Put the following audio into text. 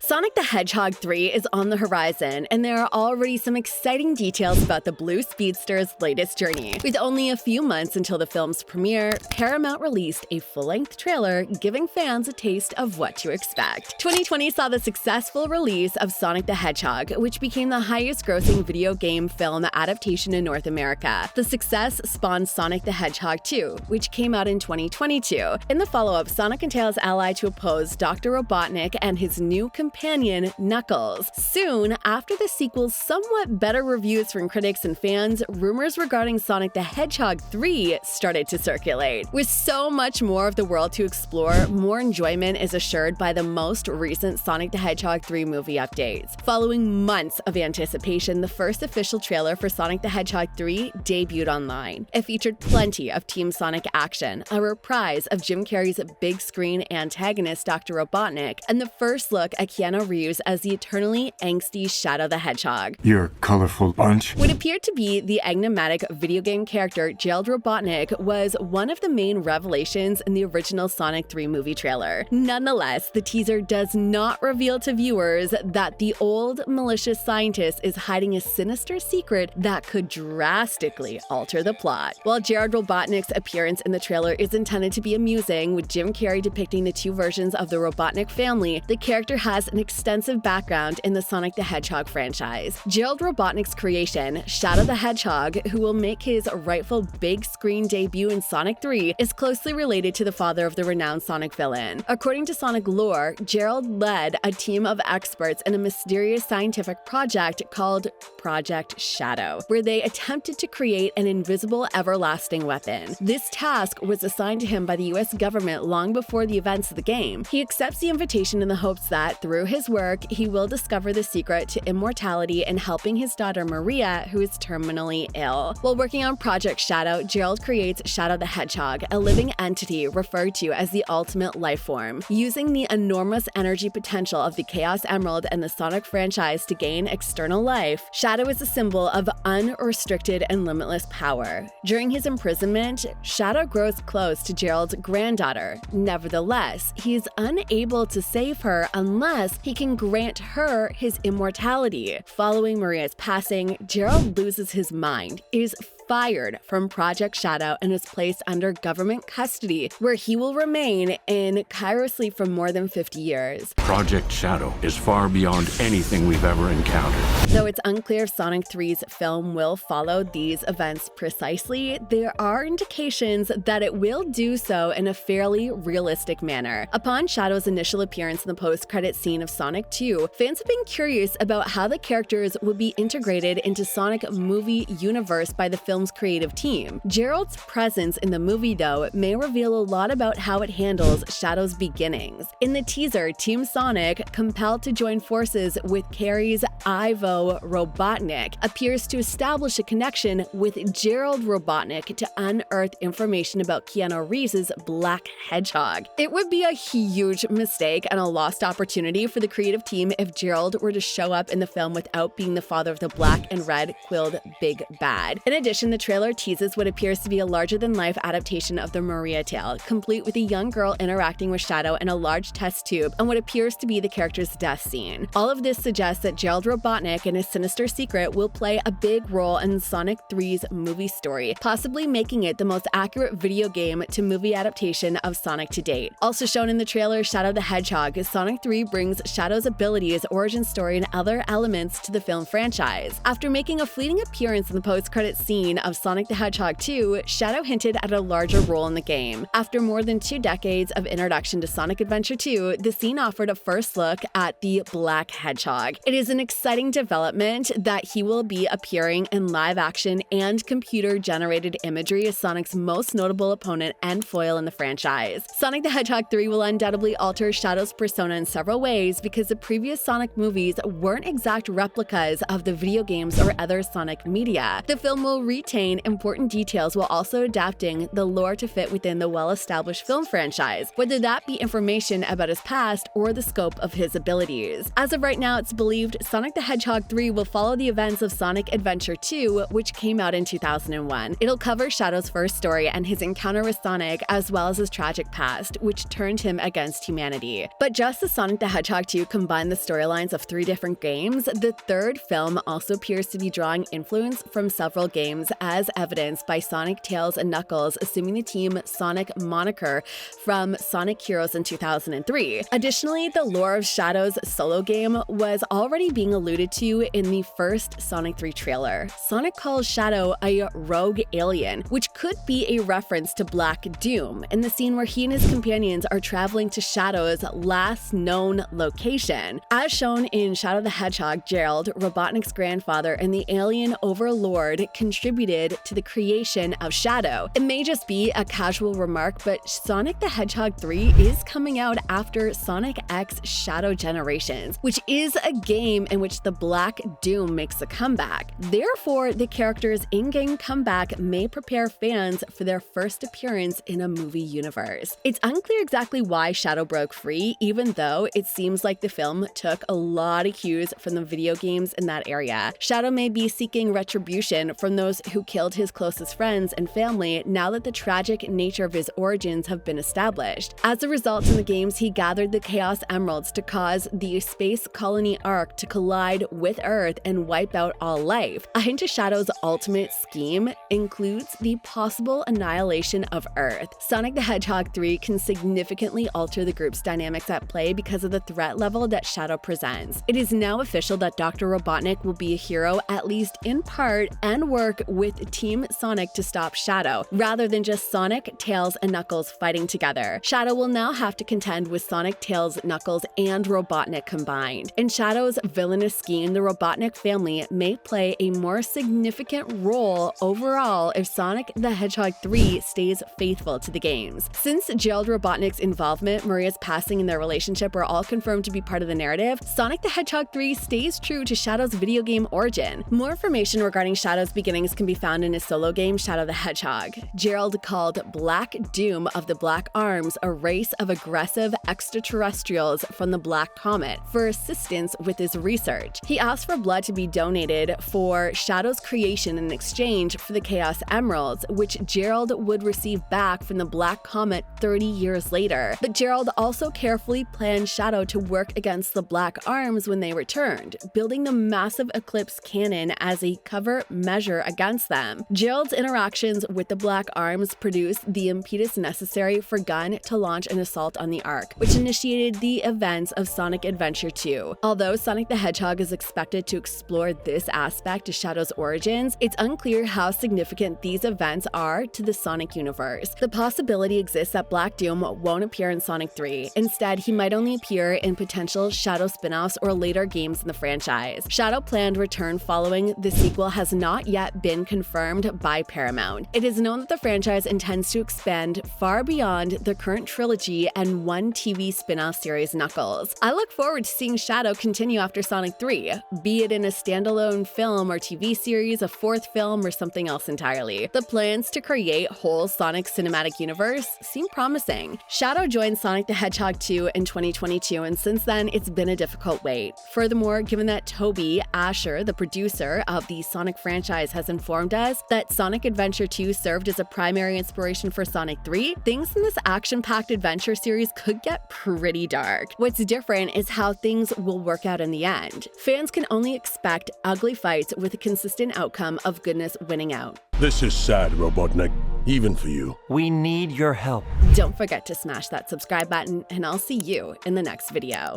Sonic the Hedgehog 3 is on the horizon, and there are already some exciting details about the Blue Speedster's latest journey. With only a few months until the film's premiere, Paramount released a full-length trailer giving fans a taste of what to expect. 2020 saw the successful release of Sonic the Hedgehog, which became the highest-grossing video game film adaptation in North America. The success spawned Sonic the Hedgehog 2, which came out in 2022. In the follow-up, Sonic and Tails ally to oppose Dr. Robotnik and his new companion, Knuckles. Soon after the sequel's somewhat better reviews from critics and fans, rumors regarding Sonic the Hedgehog 3 started to circulate. With so much more of the world to explore, more enjoyment is assured by the most recent Sonic the Hedgehog 3 movie updates. Following months of anticipation, the first official trailer for Sonic the Hedgehog 3 debuted online. It featured plenty of Team Sonic action, a reprise of Jim Carrey's big screen antagonist Dr. Robotnik, and the first look at Keanu Reeves as the eternally angsty Shadow the Hedgehog. You're a colorful bunch. What appeared to be the enigmatic video game character Gerald Robotnik was one of the main revelations in the original Sonic 3 movie trailer. Nonetheless, the teaser does not reveal to viewers that the old malicious scientist is hiding a sinister secret that could drastically alter the plot. While Gerald Robotnik's appearance in the trailer is intended to be amusing, with Jim Carrey depicting the two versions of the Robotnik family, the character has an extensive background in the Sonic the Hedgehog franchise. Gerald Robotnik's creation, Shadow the Hedgehog, who will make his rightful big screen debut in Sonic 3, is closely related to the father of the renowned Sonic villain. According to Sonic lore, Gerald led a team of experts in a mysterious scientific project called Project Shadow, where they attempted to create an invisible everlasting weapon. This task was assigned to him by the US government long before the events of the game. He accepts the invitation in the hopes that, through his work, he will discover the secret to immortality in helping his daughter Maria, who is terminally ill. While working on Project Shadow, Gerald creates Shadow the Hedgehog, a living entity referred to as the ultimate life form. Using the enormous energy potential of the Chaos Emerald and the Sonic franchise to gain external life, Shadow is a symbol of unrestricted and limitless power. During his imprisonment, Shadow grows close to Gerald's granddaughter. Nevertheless, he is unable to save her unless he can grant her his immortality. Following Maria's passing, Gerald loses his mind, is fired from Project Shadow, and is placed under government custody, where he will remain in cryo-sleep for more than 50 years. Project Shadow is far beyond anything we've ever encountered. Though it's unclear if Sonic 3's film will follow these events precisely, there are indications that it will do so in a fairly realistic manner. Upon Shadow's initial appearance in the post-credit scene of Sonic 2, fans have been curious about how the characters would be integrated into Sonic movie universe by the film's creative team. Gerald's presence in the movie, though, may reveal a lot about how it handles Shadow's beginnings. In the teaser, Team Sonic, compelled to join forces with Carrey's Ivo Robotnik, appears to establish a connection with Gerald Robotnik to unearth information about Keanu Reeves' Black Hedgehog. It would be a huge mistake and a lost opportunity for the creative team if Gerald were to show up in the film without being the father of the black and red quilled Big Bad. In addition, the trailer teases what appears to be a larger-than-life adaptation of the Maria tale, complete with a young girl interacting with Shadow in a large test tube and what appears to be the character's death scene. All of this suggests that Gerald Robotnik and his sinister secret will play a big role in Sonic 3's movie story, possibly making it the most accurate video game to movie adaptation of Sonic to date. Also shown in the trailer, Shadow the Hedgehog, Sonic 3 brings Shadow's abilities, origin story, and other elements to the film franchise. After making a fleeting appearance in the post-credit scene of Sonic the Hedgehog 2, Shadow hinted at a larger role in the game. After more than 2 decades of introduction to Sonic Adventure 2, the scene offered a first look at the Black Hedgehog. It is an exciting development that he will be appearing in live-action and computer-generated imagery as Sonic's most notable opponent and foil in the franchise. Sonic the Hedgehog 3 will undoubtedly alter Shadow's persona in several ways because the previous Sonic movies weren't exact replicas of the video games or other Sonic media. The film will reach retain important details while also adapting the lore to fit within the well-established film franchise, whether that be information about his past or the scope of his abilities. As of right now, it's believed Sonic the Hedgehog 3 will follow the events of Sonic Adventure 2, which came out in 2001. It'll cover Shadow's first story and his encounter with Sonic, as well as his tragic past, which turned him against humanity. But just as Sonic the Hedgehog 2 combined the storylines of 3 different games, the third film also appears to be drawing influence from several games, as evidenced by Sonic, Tails, and Knuckles assuming the Team Sonic moniker from Sonic Heroes in 2003. Additionally, the lore of Shadow's solo game was already being alluded to in the first Sonic 3 trailer. Sonic calls Shadow a rogue alien, which could be a reference to Black Doom, in the scene where he and his companions are traveling to Shadow's last known location. As shown in Shadow the Hedgehog, Gerald, Robotnik's grandfather and the alien overlord, contributed to the creation of Shadow. It may just be a casual remark, but Sonic the Hedgehog 3 is coming out after Sonic X Shadow Generations, which is a game in which the Black Doom makes a comeback. Therefore, the character's in-game comeback may prepare fans for their first appearance in a movie universe. It's unclear exactly why Shadow broke free, even though it seems like the film took a lot of cues from the video games in that area. Shadow may be seeking retribution from those who killed his closest friends and family now that the tragic nature of his origins have been established. As a result, in the games, he gathered the Chaos Emeralds to cause the space colony Ark to collide with Earth and wipe out all life. A hint of Shadow's ultimate scheme includes the possible annihilation of Earth. Sonic the Hedgehog 3 can significantly alter the group's dynamics at play because of the threat level that Shadow presents. It is now official that Dr. Robotnik will be a hero, at least in part, and work with Team Sonic to stop Shadow, rather than just Sonic, Tails, and Knuckles fighting together. Shadow will now have to contend with Sonic, Tails, Knuckles, and Robotnik combined. In Shadow's villainous scheme, the Robotnik family may play a more significant role overall if Sonic the Hedgehog 3 stays faithful to the games. Since Gerald Robotnik's involvement, Maria's passing, and their relationship are all confirmed to be part of the narrative, Sonic the Hedgehog 3 stays true to Shadow's video game origin. More information regarding Shadow's beginnings can be found in his solo game, Shadow the Hedgehog. Gerald called Black Doom of the Black Arms a race of aggressive extraterrestrials from the Black Comet for assistance with his research. He asked for blood to be donated for Shadow's creation in exchange for the Chaos Emeralds, which Gerald would receive back from the Black Comet 30 years later. But Gerald also carefully planned Shadow to work against the Black Arms when they returned, building the massive Eclipse cannon as a covert measure against them. Gerald's interactions with the Black Arms produced the impetus necessary for Gunn to launch an assault on the Ark, which initiated the events of Sonic Adventure 2. Although Sonic the Hedgehog is expected to explore this aspect of Shadow's origins, it's unclear how significant these events are to the Sonic universe. The possibility exists that Black Doom won't appear in Sonic 3. Instead, he might only appear in potential Shadow spin-offs or later games in the franchise. Shadow planned return following the sequel has not yet been confirmed by Paramount. It is known that the franchise intends to expand far beyond the current trilogy and one TV spin-off series, Knuckles. I look forward to seeing Shadow continue after Sonic 3, be it in a standalone film or TV series, a fourth film, or something else entirely. The plans to create whole Sonic cinematic universe seem promising. Shadow joined Sonic the Hedgehog 2 in 2022, and since then, it's been a difficult wait. Furthermore, given that Toby Asher, the producer of the Sonic franchise, has informed us that Sonic Adventure 2 served as a primary inspiration for Sonic 3, things in this action-packed adventure series could get pretty dark. What's different is how things will work out in the end. Fans can only expect ugly fights with a consistent outcome of goodness winning out. This is sad, Robotnik, even for you. We need your help. Don't forget to smash that subscribe button, and I'll see you in the next video.